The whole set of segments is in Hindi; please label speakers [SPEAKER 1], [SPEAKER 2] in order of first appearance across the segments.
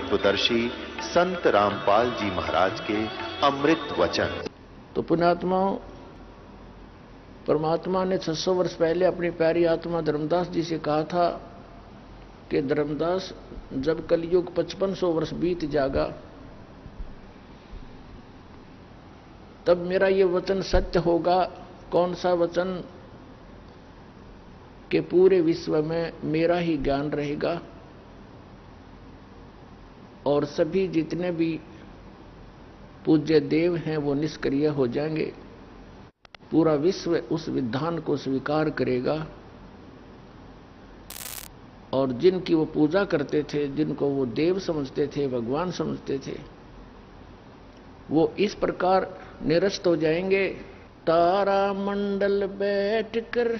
[SPEAKER 1] तत्वदर्शी संत रामपाल जी महाराज के अमृत वचन।
[SPEAKER 2] तो पुण्यात्माओं, परमात्मा ने 600 वर्ष पहले अपनी प्यारी आत्मा धर्मदास जी से कहा था कि धर्मदास, जब कलयुग 5500 वर्ष बीत जाएगा तब मेरा ये वचन सत्य होगा। कौन सा वचन? कि पूरे विश्व में मेरा ही ज्ञान रहेगा और सभी जितने भी पूज्य देव हैं वो निष्क्रिय हो जाएंगे। पूरा विश्व उस विधान को स्वीकार करेगा और जिनकी वो पूजा करते थे, जिनको वो देव समझते थे, भगवान समझते थे, वो इस प्रकार निरस्त हो जाएंगे। तारा मंडल बैठकर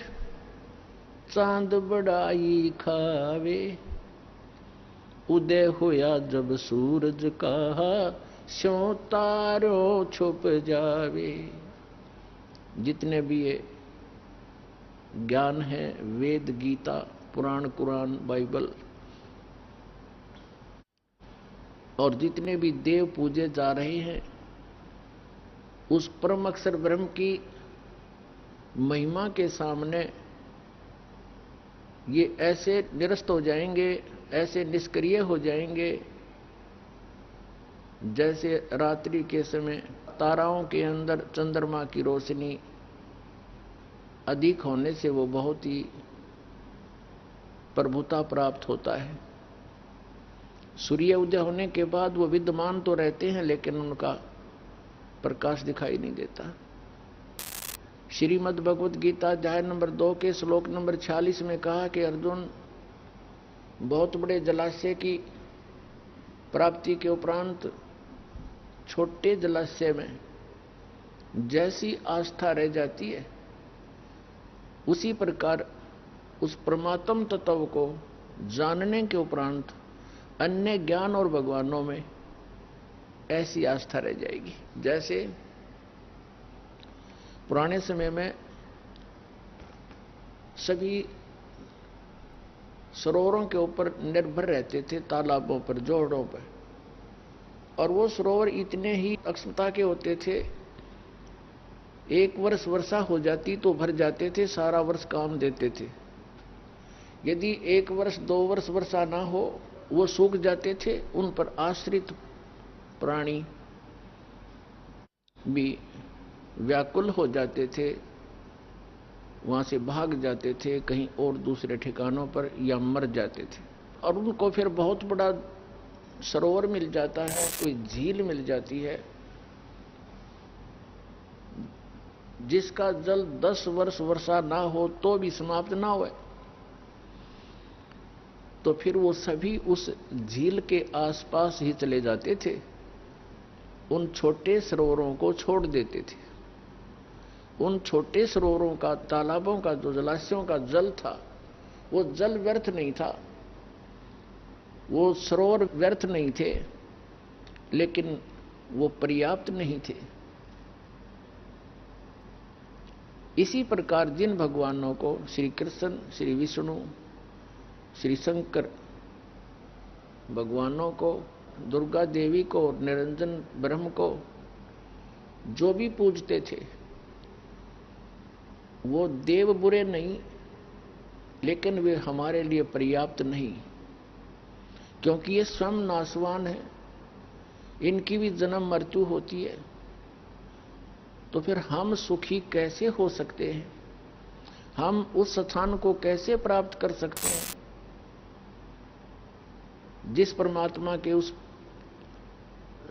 [SPEAKER 2] चांद बड़ाई खावे, उदय होया जब सूरज का स्यों तारों छुप जावे। जितने भी ये ज्ञान है, वेद, गीता, पुराण, कुरान, बाइबल, और जितने भी देव पूजे जा रहे हैं, उस परम अक्षर ब्रह्म की महिमा के सामने ये ऐसे निरस्त हो जाएंगे, ऐसे निष्क्रिय हो जाएंगे, जैसे रात्रि के समय ताराओं के अंदर चंद्रमा की रोशनी अधिक होने से वो बहुत ही प्रभुता प्राप्त होता है। सूर्य उदय होने के बाद वो विद्यमान तो रहते हैं लेकिन उनका प्रकाश दिखाई नहीं देता। श्रीमद् भगवत गीता अध्याय नंबर 2 के श्लोक नंबर 46 में कहा कि अर्जुन, बहुत बड़े जलाशय की प्राप्ति के उपरांत छोटे जलाशय में जैसी आस्था रह जाती है, उसी प्रकार उस परमात्म तत्व को जानने के उपरांत अन्य ज्ञान और भगवानों में ऐसी आस्था रह जाएगी। जैसे पुराने समय में सभी सरोवरों के ऊपर निर्भर रहते थे, तालाबों पर, जोड़ों पर, और वो सरोवर इतने ही अक्षमता के होते थे, एक वर्ष वर्षा हो जाती तो भर जाते थे, सारा वर्ष काम देते थे। यदि 1 वर्ष 2 वर्ष वर्षा ना हो, वो सूख जाते थे। उन पर आश्रित प्राणी भी व्याकुल हो जाते थे, वहां से भाग जाते थे कहीं और दूसरे ठिकानों पर, या मर जाते थे। और उनको फिर बहुत बड़ा सरोवर मिल जाता है, कोई झील मिल जाती है जिसका जल 10 वर्ष वर्षा ना हो तो भी समाप्त ना हो, तो फिर वो सभी उस झील के आसपास ही चले जाते थे, उन छोटे सरोवरों को छोड़ देते थे। उन छोटे सरोवरों का, तालाबों का, जो जलाशयों का जल था, वो जल व्यर्थ नहीं था, वो सरोवर व्यर्थ नहीं थे, लेकिन वो पर्याप्त नहीं थे। इसी प्रकार जिन भगवानों को, श्री कृष्ण, श्री विष्णु, श्री शंकर भगवानों को, दुर्गा देवी को, निरंजन ब्रह्म को जो भी पूजते थे, वो देव बुरे नहीं, लेकिन वे हमारे लिए पर्याप्त नहीं, क्योंकि ये स्वयं नाशवान है, इनकी भी जन्म मृत्यु होती है। तो फिर हम सुखी कैसे हो सकते हैं? हम उस स्थान को कैसे प्राप्त कर सकते हैं जिस परमात्मा के उस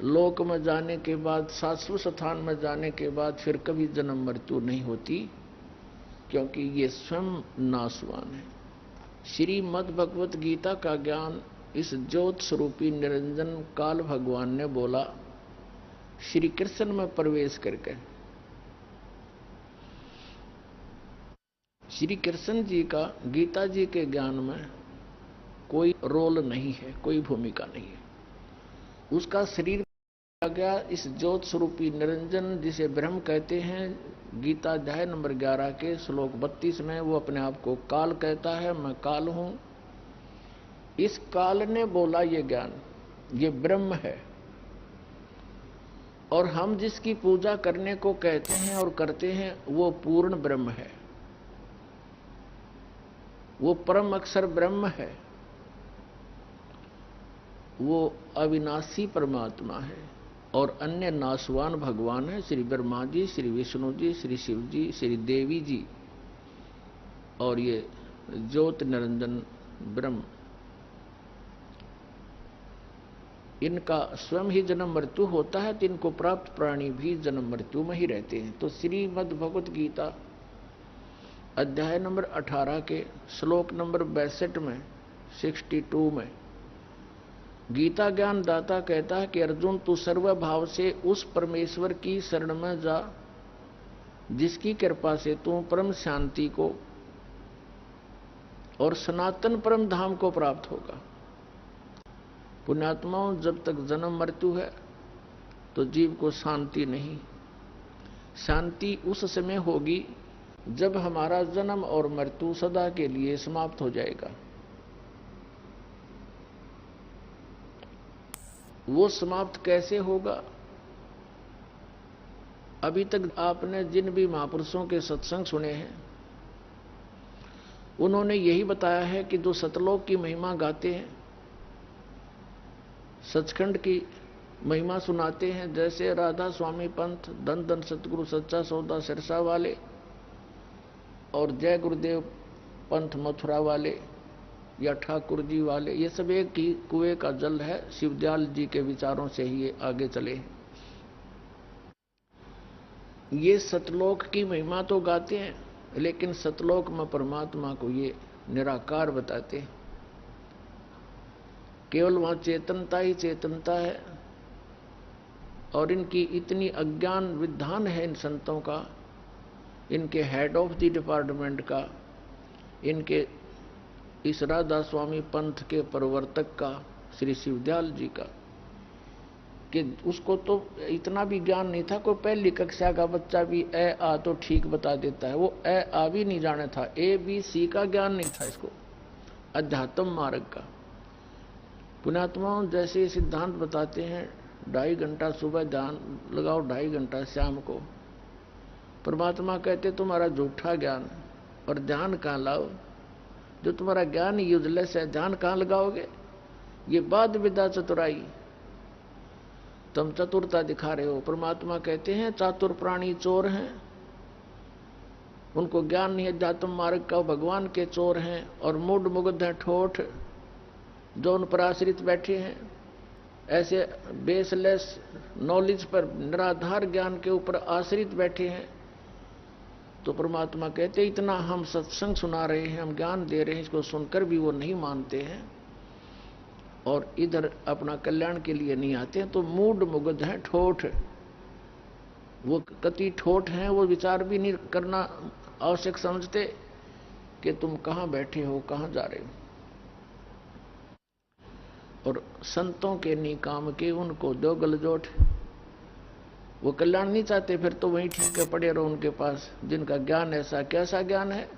[SPEAKER 2] लोक में जाने के बाद, शाश्वत स्थान में जाने के बाद फिर कभी जन्म मृत्यु नहीं होती, क्योंकि ये स्वयं नाशवान है। श्रीमद् भगवत गीता का ज्ञान इस ज्योत स्वरूपी निरंजन काल भगवान ने बोला श्री कृष्ण में प्रवेश करके। श्री कृष्ण जी का गीता जी के ज्ञान में कोई रोल नहीं है, कोई भूमिका नहीं है। उसका शरीर आ गया इस ज्योत स्वरूपी निरंजन, जिसे ब्रह्म कहते हैं। गीता अध्याय नंबर 11 के श्लोक 32 में वो अपने आप को काल कहता है, मैं काल हूं। इस काल ने बोला ये ज्ञान, ये ब्रह्म है। और हम जिसकी पूजा करने को कहते हैं और करते हैं वो पूर्ण ब्रह्म है, वो परम अक्षर ब्रह्म है, वो अविनाशी परमात्मा है। और अन्य नाशवान भगवान है, श्री ब्रह्मा जी, श्री विष्णु जी, श्री शिव जी, श्री देवी जी, और ये ज्योत निरंजन ब्रह्म। इनका स्वयं ही जन्म मृत्यु होता है, तो इनको प्राप्त प्राणी भी जन्म मृत्यु में ही रहते हैं। तो श्रीमद् भगवत गीता अध्याय नंबर 18 के श्लोक नंबर 62 में 62 में गीता ज्ञान दाता कहता है कि अर्जुन तू सर्वभाव से उस परमेश्वर की शरण में जा जिसकी कृपा से तू परम शांति को और सनातन परम धाम को प्राप्त होगा। पुण्यात्माओं, जब तक जन्म मृत्यु है तो जीव को शांति नहीं। शांति उस समय होगी जब हमारा जन्म और मृत्यु सदा के लिए समाप्त हो जाएगा। वो समाप्त कैसे होगा? अभी तक आपने जिन भी महापुरुषों के सत्संग सुने हैं उन्होंने यही बताया है कि जो सतलोक की महिमा गाते हैं, सचखंड की महिमा सुनाते हैं, जैसे राधा स्वामी पंथ, धन धन सतगुरु सच्चा सौदा सिरसा वाले और जय गुरुदेव पंथ मथुरा वाले या ठाकुर जी वाले, ये सब एक ही कुएं का जल है। शिवदयाल जी के विचारों से ही ये आगे चले। ये सतलोक की महिमा तो गाते हैं, लेकिन सतलोक में परमात्मा को ये निराकार बताते हैं। केवल वहां चेतनता ही चेतनता है। और इनकी इतनी अज्ञान विधान है इन संतों का, इनके हेड ऑफ द डिपार्टमेंट का, इनके इस राधा स्वामी पंथ के प्रवर्तक का, श्री शिवदयाल जी का, कि उसको तो इतना भी ज्ञान नहीं था। कोई पहली कक्षा का बच्चा भी ए आ तो ठीक बता देता है, वो ए आ भी नहीं जाना था, ए बी सी का ज्ञान नहीं था इसको, अध्यात्म मार्ग का। पुण्यात्माओं, जैसे सिद्धांत बताते हैं 2.5 घंटा सुबह ध्यान लगाओ, 2.5 घंटा शाम को। परमात्मा कहते तुम्हारा झूठा ज्ञान, और ध्यान कहाँ लाओ? जो तुम्हारा ज्ञान यूजलेस है, ध्यान कहाँ लगाओगे? ये बाद विदा चतुराई, तुम चतुरता दिखा रहे हो। परमात्मा कहते हैं चातुर प्राणी चोर हैं, उनको ज्ञान नहीं अध्यात्म मार्ग का, भगवान के चोर हैं। और मूड मुग्ध हैं ठोठ, जो उन पर आश्रित बैठे हैं, ऐसे बेसलेस नॉलेज पर, निराधार ज्ञान के ऊपर आश्रित बैठे हैं। तो परमात्मा कहते इतना हम सत्संग सुना रहे हैं, हम ज्ञान दे रहे हैं, इसको सुनकर भी वो नहीं मानते हैं और इधर अपना कल्याण के लिए नहीं आते हैं, तो मूड मुग्ध हैं ठोठ। वो कति ठोठ हैं, वो विचार भी नहीं करना आवश्यक समझते कि तुम कहाँ बैठे हो, कहाँ जा रहे हो। और संतों के निकाम के उनको दो गलजोट, वो कल्याण नहीं चाहते, फिर तो वहीं ठीक है पड़े रहो उनके पास। जिनका ज्ञान ऐसा, कैसा ज्ञान है?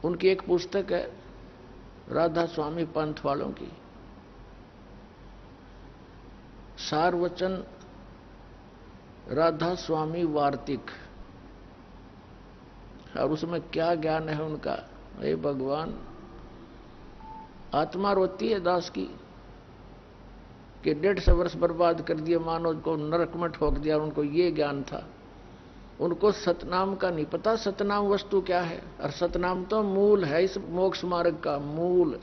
[SPEAKER 2] उनकी एक पुस्तक है राधा स्वामी पंथ वालों की, सारवचन राधा स्वामी वार्तिक, और उसमें क्या ज्ञान है उनका, हे भगवान। आत्मा रोती है दास की कि 150 वर्ष बर्बाद कर दिए, मानव को नरक में ठोक दिया। उनको ये ज्ञान था, उनको सतनाम का नहीं पता, सतनाम वस्तु क्या है। और सतनाम तो मूल है इस मोक्ष मार्ग का, मूल।